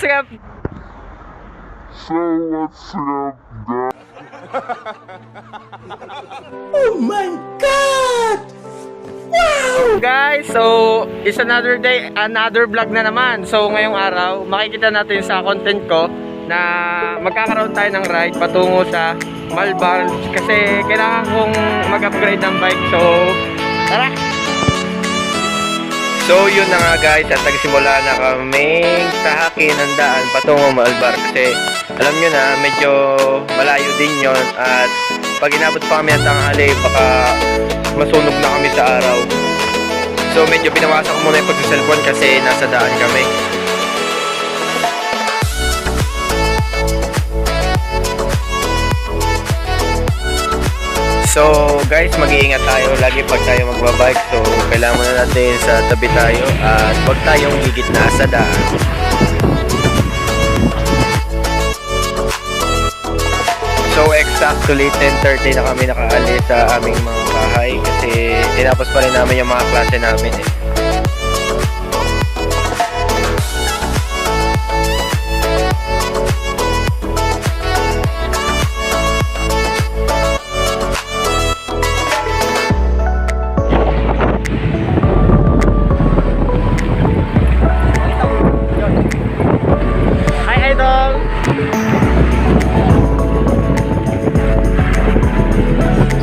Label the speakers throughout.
Speaker 1: what's up?
Speaker 2: Oh my God! Wow!
Speaker 1: Guys, so it's another day, another vlog na naman. So ngayong araw, makikita natin sa content ko na magkakaroon tayo ng ride patungo sa Malbar kasi kailangan kong mag-upgrade ng bike. So tara! So yun na nga guys, at nagsimula na kaming sahakin ng daan patungo Malbar kasi alam nyo na medyo malayo din yon at pag inabot pa kami ng tanghali baka masunog na kami sa araw. So medyo binawasan ko muna yung pagsiselfon kasi nasa daan kami. So guys, mag-iingat tayo lagi pag tayo magbabike. So kailangan muna natin sa tabi tayo at huwag tayong higit na sa daan. So exactly 10:30 na kami nakaalis sa aming mga bahay kasi tinapos pa rin namin yung mga klase namin eh. Hi Idol!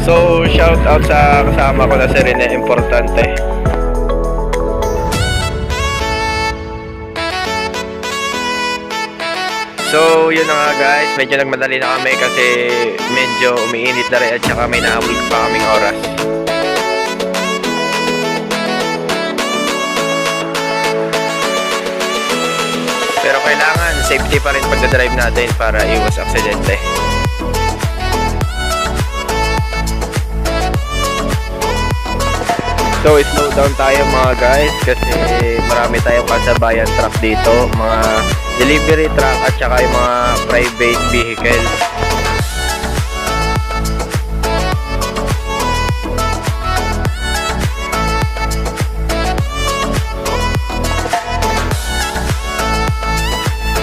Speaker 1: So, shout out sa kasama ko na si Rene Importante. So, yun na nga guys, medyo nagmadali na kami kasi medyo umiinit na rin at saka may naawig pa kaming oras. Pero kailangan safety pa rin pagdadrive natin para iwas aksidente. So slow down tayo mga guys kasi marami tayong kasabayan truck dito, mga delivery truck at saka yung mga private vehicle.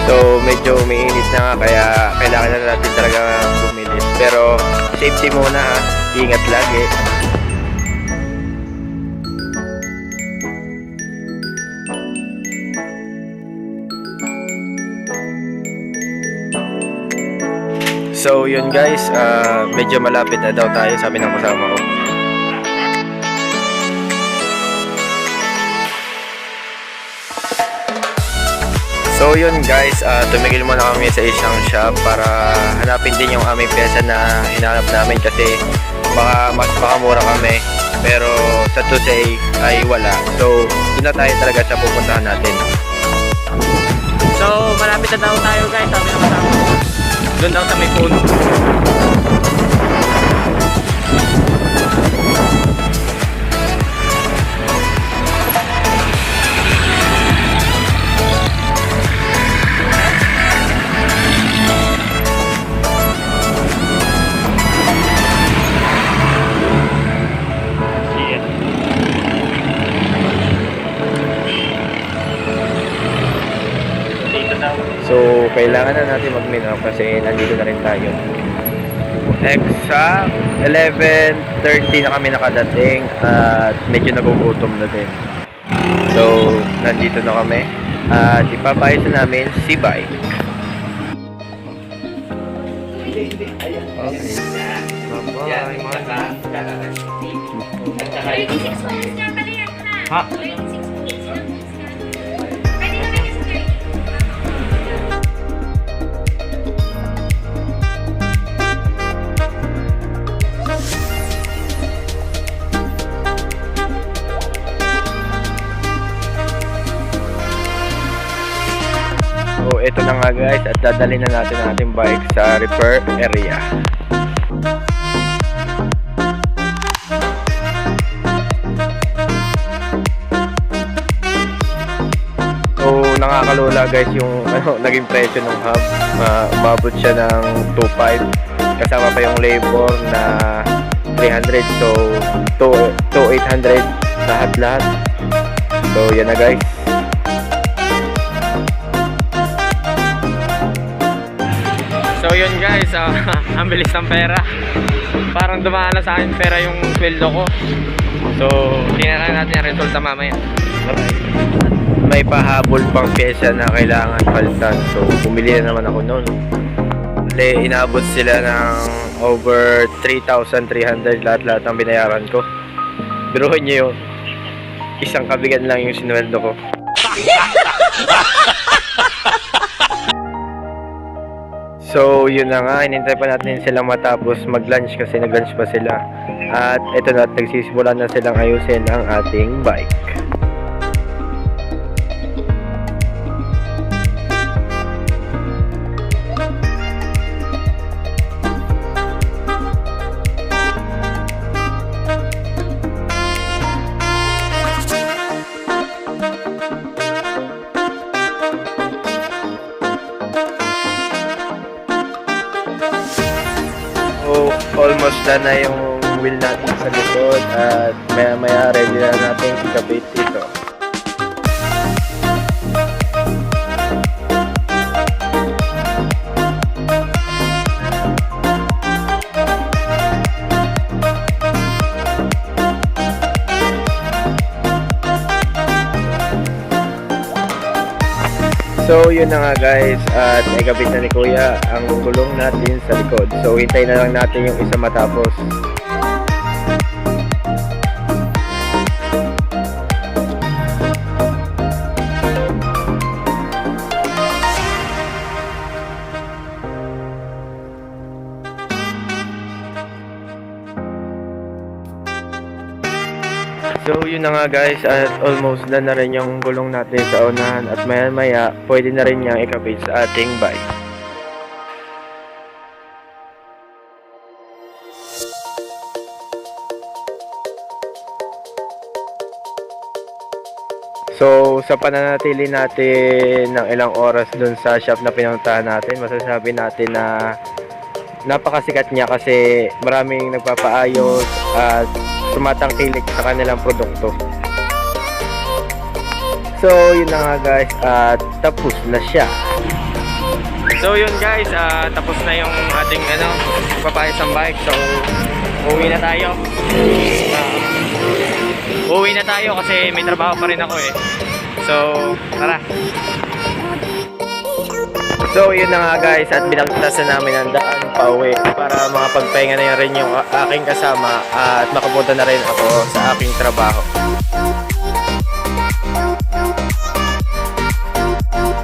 Speaker 1: So medyo umiinit na nga kaya kailangan na natin talaga bumilis. Pero safety muna ha, ingat lagi. So yun guys, medyo malapit na daw tayo, sabi ng kasama ko. So yun guys, tumigil muna kami sa isang shop para hanapin din yung aming pyesa na hinahanap namin kasi baka mas makamura kami. Pero sa to say ay wala. So yun na tayo talaga sa pupuntahan natin. So malapit na daw tayo guys, sabi ng kasama ko. Doon daw sa may puno. So, kailangan na natin mag-meet up kasi nandito na rin tayo. Exact 11:30 na kami nakadating at medyo nagugutom na din. So, nandito na kami at ipapayos na namin si bike. Ha? So, ito na nga guys at dadalhin na natin ang ating bike sa repair area. So, nakakalula guys yung naging presyo ng hub. Umabot siya ng 2.5 kasama pa yung labor na 300, so 2,800 lahat. So, yan na guys. So yun guys, ang bilis ng pera. Parang dumaan na sa akin pera yung sweldo ko. So tingnan natin ang resulta mamaya. May pahabol pang pyesa na kailangan palitan. So bumili na naman ako noon. Inabot sila ng over 3,300 lahat-lahat ng binayaran ko. Biruhin nyo yun. Isang kabigan lang yung sinweldo ko. So yun na nga, inintay pa natin silang matapos mag-lunch kasi nag-lunch pa sila. At ito na, nagsisimula na silang ayusin ang ating bike. So, almost done na yung wheel natin sa likod at maya ready na natin ikabit ito. So yun na nga guys, at ikabit na ni Kuya ang gulong natin sa likod. So hintayin na lang natin yung isa matapos. So yun na nga guys, at almost done na rin yung gulong natin sa unahan at maya maya pwede na rin niyang ikabit sa ating bike. So sa pananatili natin ng ilang oras dun sa shop na pinuntahan natin, masasabi natin na napakasikat niya kasi maraming nagpapaayos at tumatangkilik sa kanilang produkto. So yun na nga guys, at tapos na siya. So yun guys, tapos na yung ating papayos ng bike. So uwi na tayo. Uwi na tayo kasi may trabaho pa rin ako eh. So tara. So yun na nga guys, at binagtasan namin ang daan pa uwi para makapagpahinga na rin yung aking kasama at makapunta na rin ako sa aking trabaho.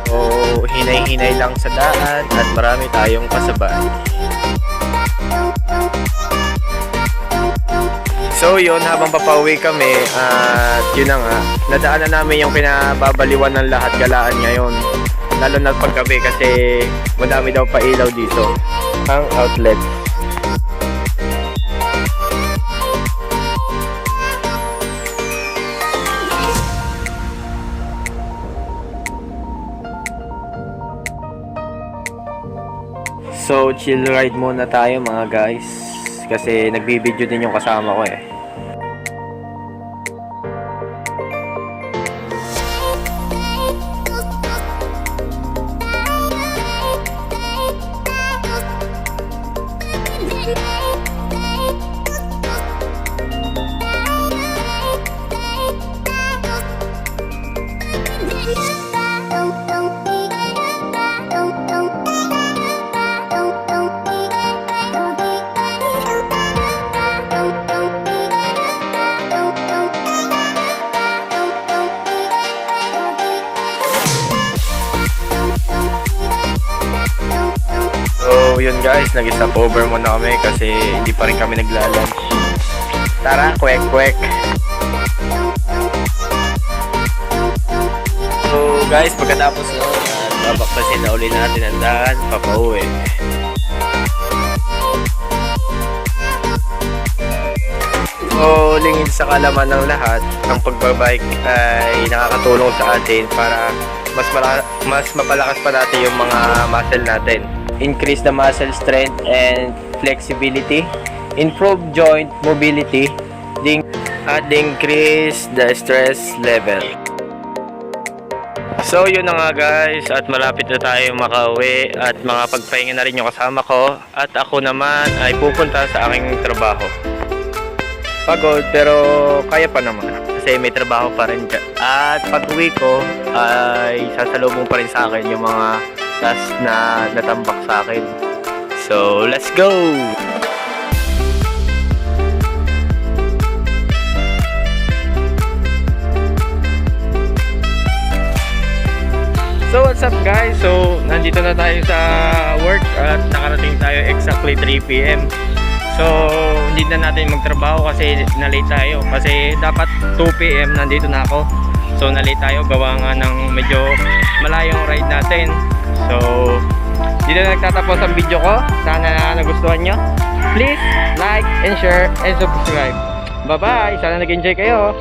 Speaker 1: So hinay-hinay lang sa daan at marami tayong kasabay. So yun, habang papauwi kami at yun na nga, nadaanan namin yung pinababaliwan ng lahat galaan ngayon. Lalo na paggabi kasi madami daw pa ilaw dito ang outlet. So chill ride muna tayo mga guys kasi nagbibideo din yung kasama ko eh. So yun guys, nag-stop over muna kami kasi hindi pa rin kami nagla-lunch. Tara, kwek-kwek! So guys, pagkatapos nun, babaktasin na uli natin ang daan, papauwi. So lingid sa kalaman ng lahat, ang pagbabike ay nakakatulong sa atin para mas mapalakas pa natin yung mga muscle natin. Increase the muscle strength and flexibility, improve joint mobility, at increase the stress level. So yun na nga guys, at malapit na tayo makauwi at makapagpahinga na rin yung kasama ko at ako naman ay pupunta sa aking trabaho. Pagod pero kaya pa naman kasi may trabaho pa rin dyan. At pag uwi ko ay sasalubong pa rin sa akin yung mga task na natambak sa akin. So let's go! So what's up guys? So nandito na tayo sa work at nakarating tayo exactly 3 PM. So hindi na natin magtrabaho kasi na-late tayo. Kasi dapat 2 PM nandito na ako. So na-late tayo gawa nga ng medyo malayong ride natin. So dito na nagtatapos ang video ko. Sana nagustuhan nyo. Please like and share and subscribe. Bye bye! Sana nag-enjoy kayo.